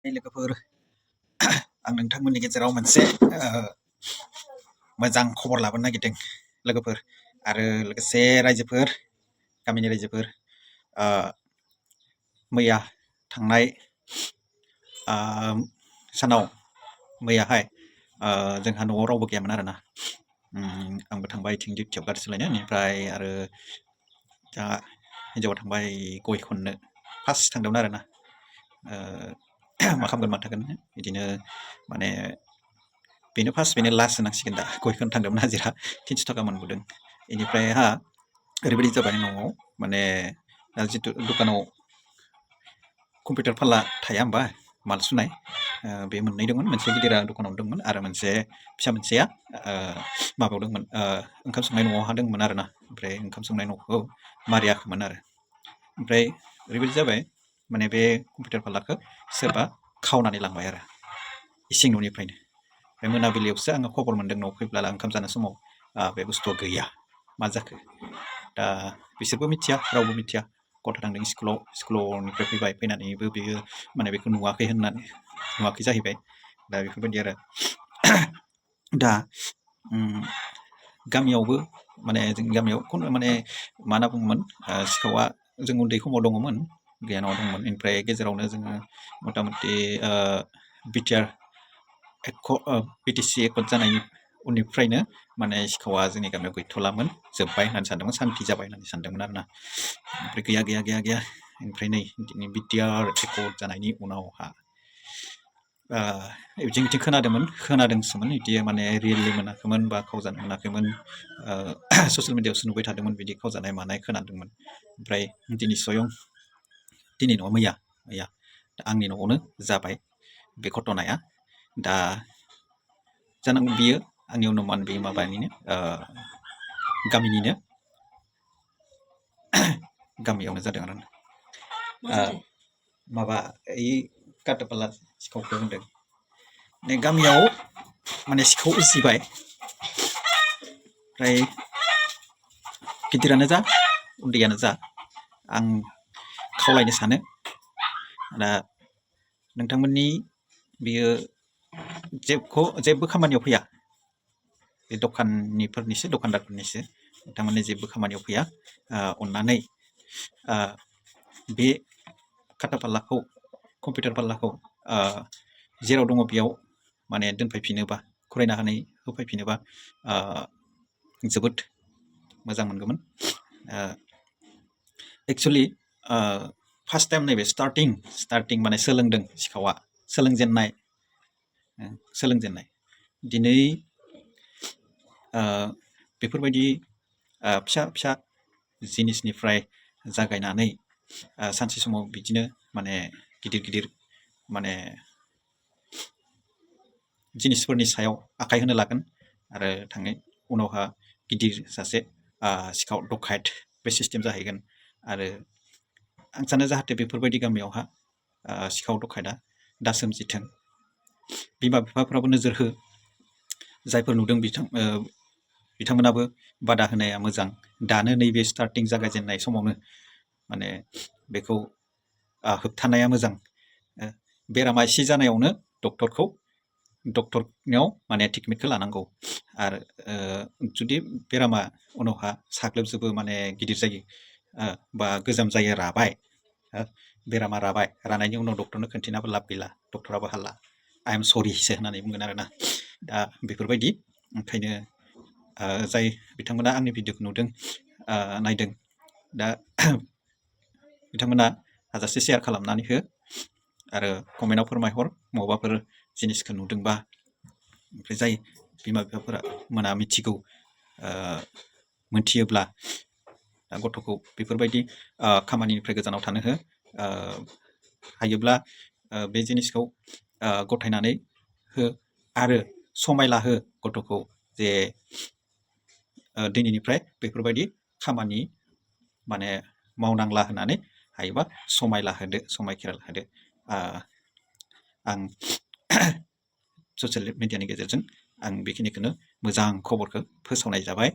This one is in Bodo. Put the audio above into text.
लोगोफोर आं नोंथांमोननि गेजेराव मोनसे मोजां खबर लाबोनो नागिरदों लोगोफोर आरो लोगोसे रायजोफोर गामिनि रायजोफोर मैया थांनाय सानाव मैयाहाय जोंहा न'आव रावबो गैयामोन आरोना आंबो थांबाय इथिं डिउटियाव गारि सालायनो बेनिफ्राय आरो दा हिन्जावा थांबाय गय खननो फार्स्ट थांदोंमोन आरोना मा खालामगोन मा थागोन बिदिनो माने बेनो फार्स्ट बेनो लास्ट होनांसिगोन दा गयखौनो थांदोंमोन हाजिरा 300 थाखा मोनबोदों बेनिफ्राय ओरैबायदि जाबाय न'आव माने जितु दखानाव कम्पिउटार फाल्ला थाया होमबा माल सुनाय बे मोननै दंमोन मोनसे गिदिरा दखानाव दंमोन आरो मोनसे फिसा मोनसेया माबायाव दंमोन ओंखाम संनाय न'आव दंमोन आरोना ओमफ्राय ओंखाम संनाय न'खौ मारियाखैमोन आरो ओमफ्राय ओरैबायदि जाबाय माने बे कम्पिउटार फाल्लाखौ सोरबा खावनानै लांबाय आरो इसिं न'निफ्रायनो ओमफ्राय मोनाबिलियावसो आङो खबर मोन्दों न'आव फैब्ला ओंखाम जानाय समाव बे बुस्थुआ गैया मा जाखो दा बिसोरबो मिथिया रावबो मिथिया गथ' थांदों स्कुलावनिफ्राय फैबाय फैनानैबो बेयो माने बेखौ नुवाखै जाहैबाय दा बेफोरबायदि आरो दा गामियावबो माने जोंनि गामियाव माने मा होनना बुङोमोन सिखावा जों उन्दै समाव दङमोन गियानाव दंमोन ओमफ्राय गेजेरावनो जोङो मथा मथि बिटिसि एकर्ड जानायनि उननिफ्रायनो माने सिखावा जोंनि गामियाव गैथ'लामोन जोब्बाय होननानै सानदोंमोन सान्ति जाबाय होननानै सानदोंमोन आरोना ओमफ्राय गैया ओमफ्राय नै दिनै बिटिआर एकर्ड जानायनि उनावहा जोंनिथिं खोनादोंसोमोन बिदि माने रियेलि मोनाखैमोन बा खावजानो मोनाखैमोन ससियेल मिडियायावसो नुबाय थादोंमोन बिदि खावजानाय मानाय खोनादोंमोन ओमफ्राय दिनै स्वयं दिनै नङा मैया आंनि न'आवनो जाबाय बे घटनाया दा जानांगौ बियो आंनि अनुमान बे माबानिनो गामियावनो जादों आरो माबा ओइ काटापाला सिखावखौ होनदों गामियाव माने सिखाव उजिबाय ओमफ्राय गिदिरानो जा उन्दैयानो जा आं खावलायनो सानो दा नोंथांमोननि बियो जेबो खामानियाव फैया बे दखानदारफोरनिसो नोंथांमोननि जेबो खामानियाव फैया अननानै बे खाटापाल्लाखौ कम्पिउटार फाल्लाखौ जेराव दङ बेयाव माने दोनफैफिनोबा खुरायना होफैफिनोबा जोबोद मोजां मोनगौमोन एक्सुवेलि फार्स्ट टाइम नैबे स्टार्टिं माने सोलोंदों सिखावा सोलोंजेननाय दिनै बेफोरबायदि फिसा जिनिसनिफ्राय जागायनानै सानसे समाव बिदिनो माने गिदिर माने जिनिसफोरनि सायाव आखाइ होनो लागोन आरो उनावहा गिदिर सासे सिखाव डकायत बे सिस्टेम जाहैगोन आरो आं सानो जाहाथे बेफोरबायदि गामियावहा सिखाव डकायता दा सोमजिथों बिमा बिफाफ्राबो नोजोर हो जायफोर नुदों बिथांमोनाबो बादा होनाया मोजां दानो नैबे स्टार्टिं जागायजेननाय समावनो माने बेखौ होबथानाया मोजां बेरामा एसे जानायावनो डक्टरनियाव माने ट्रिटमेन्टखौ लानांगौ आरो जुदि बेरामा उनावहा साग्लोबजोबो माने गिदिर जायो बा गोजाम जायो बेरामा रानायनि उनाव डक्टरनो खोन्थिनाबो लाब गैला डक्टराबो हाला आइ एम सरिसो होननानै बुंगोन आरोना दा बेफोरबायदि ओंखायनो जाय बिथांमोना आंनि भिडिअखौ नुदों नायदों दा बिथांमोना हाजासे शेयार खालामनानै हो आरो कमेन्टआव फोरमायहर बबावबाफोर जिनिसखौ नुदोंबा ओमफ्राय जाय बिमा बिफाफोरा मिथिगौ मोनथियोब्ला गथ'खौ बेफोरबायदि खामानिनिफ्राय गोजानाव थानो हो हायोब्ला बे जिनिसखौ गथायनानै हो आरो समायला हो गथ'खौ जे दिनैनिफ्राय बेफोरबायदि खामानि माने मावनांला होननानै हायोबा समायलाहोदो समायखेरा लाहोदो आं ससियेल मिडियानि गेजेरजों आं बेखिनिखौनो मोजां खबरखौ फोसावनाय जाबाय।